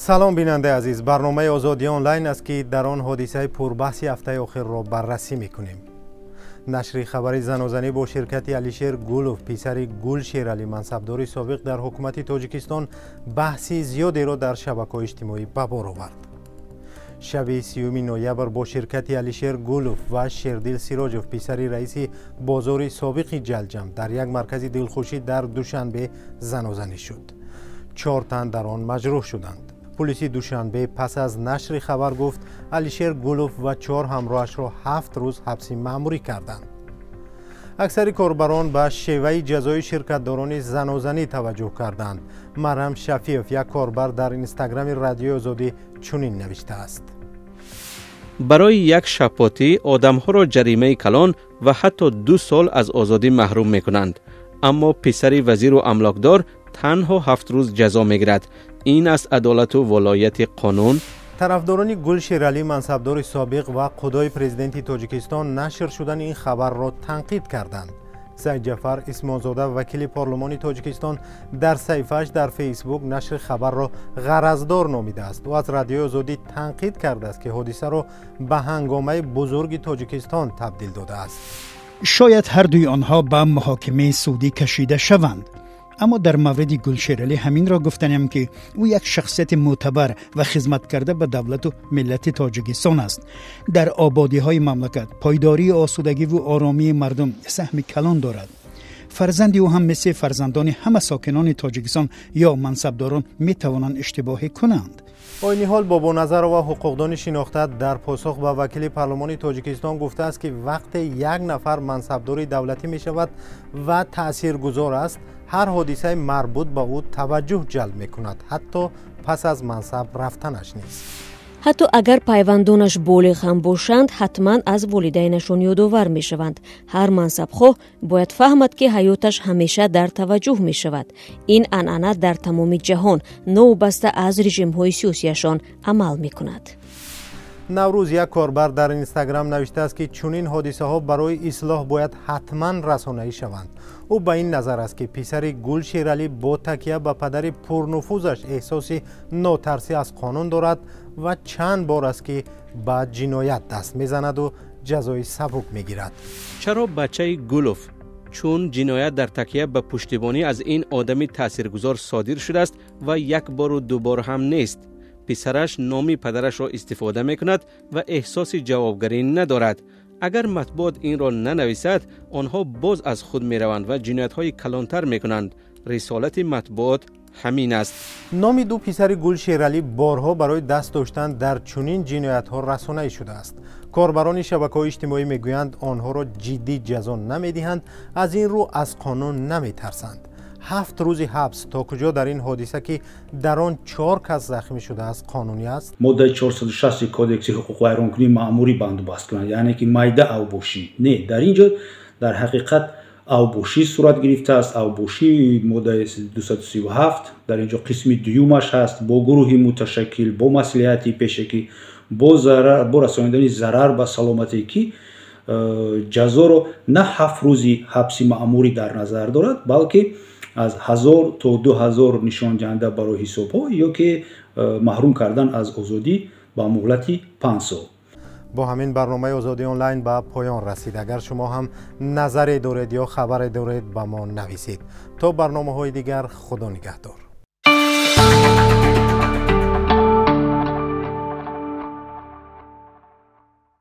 سلام بیننده عزیز، برنامه آزادی آنلاین است که در آن حادثه پربحث هفته آخر را بررسی میکنیم. نشر خبری زن و زنی با شرکت علیشیر گولوف پسر گل شیرعلی منصبدار سابق در حکومت تاجیکستان بحثی زیادی را در شبکه‌های اجتماعی به بار آورد. شب 30 نوامبر با شرکت علیشیر گولوف و شیردل سیراجوف پسر رئیس بازار سابق جلجم در یک مرکز دلخوشی در دوشنبه زن و زنی شد. 4 تن در آن مجروح شدند. پلیس دوشنبه پس از نشر خبر گفت علیشیر گولوف و 4 همراهش را 7 روز حبس مأموری کردند. اکثر کاربران به شیوه جزای شرکتداران زن و زنی توجه کردند. مریم شفیف، یک کاربر در اینستاگرام رادیو آزادی چنین نوشته است: برای یک شب پارتی آدم‌ها را جریمه کلان و حتی 2 سال از آزادی محروم می‌کنند، اما پسر وزیر و املاکدار تنها 7 روز جزا می‌گیرد. این است عدالت و ولایت قانون. طرفداران گل شیرعلی منصبدار سابق و قدای پرزیدنت تاجیکستان نشر شدن این خبر را تنقید کردند. سید جعفر اسمانزاده وکیل پارلمان تاجیکستان در صفحه‌اش در فیسبوک نشر خبر را غرضدار نامیده است و از رادیو آزادی تنقید کرده است که حادثه را به هنگامه بزرگ تاجیکستان تبدیل داده است. شاید هر دوی آنها به محاکمه سعودی کشیده شوند، اما در مورد گل شیرعلی همین را گفتنیم که او یک شخصیت معتبر و خدمت کرده به دولت و ملت تاجیکستان است. در آبادی های مملکت پایداری آسودگی و آرامی مردم سهم کلان دارد. فرزندی او هم مثل فرزندان همه ساکنان تاجیکستان یا منصبداران می توانند اشتباه کنند. با این حال بابا نظر و حقوقدان شناخته در پاسخ به وکیل پارلمان تاجیکستان گفته است که وقتی یک نفر منصبدار دولتی می شود و تاثیرگذار است، هر حادثه مربوط به او توجه جلب می کند، حتی پس از منصب رفتنش نیست. حتی اگر پیوندانش بالغ هم باشند، حتما از والدینشان یادآور می شوند. هر منصبخواه باید فهمد که حیاتش همیشه در توجه می شود. این عنعنه در تمام جهان نوبسته از رژیم های سیاسیشان عمل می کند. نوروز، یک کاربر در اینستاگرام نوشته است که چنین حادثه ها برای اصلاح باید حتما رسانه‌ای شوند. او به این نظر است که پسر گل شیرعلی با تکیه به پدر پرنفوذش احساس ناترسی از قانون دارد و چند بار است که به جنایت دست میزند و جزای سبک میگیرد. چرا بچه گولوف چون جنایت در تکیه به پشتیبانی از این آدمی تاثیرگذار صادر شده است و 1 بار و 2 بار هم نیست؟ پسرش نام پدرش را استفاده میکند و احساس جوابگری ندارد. اگر مطبوعات این را ننویسد، آنها باز از خود میروند و جنایت های کلانتر میکنند. رسالت مطبوعات همین است. نام 2 پسر گل شیرعلی بارها برای دست داشتن در چنین جنایت ها رسانه‌ای شده است. کاربران شبکه‌های اجتماعی میگویند آنها را جدی جزا نمیدهند، از این رو از قانون نمیترسند. 7 روز حبس تا کجا در این حادثه که در آن 4 کس زخمی شده است قانونی است؟ ماده 460 کودکس حقوق ویرانکنی مأموری بندوبست کنند، یعنی که مایده اوبوشی نه. در اینجا در حقیقت اوبوشی صورت گرفته است. اوبوشی ماده 237 در اینجا قسم دومش هست، با گروهی متشکل با مصلحتی پیشگی با رساندن ضرر به سلامتی که جزا را نه 7 روزی حبس مأموری در نظر دارد، بلکه از 1000 تا 2000 نشان دهنده برای حساب ها یا که محروم کردن از آزادی با مهلت 5 سال. با همین برنامه آزادی آنلاین به پایان رسید. اگر شما هم نظری دارید یا خبری دارید به ما نویسید. تا برنامه های دیگر، خدا نگهدار.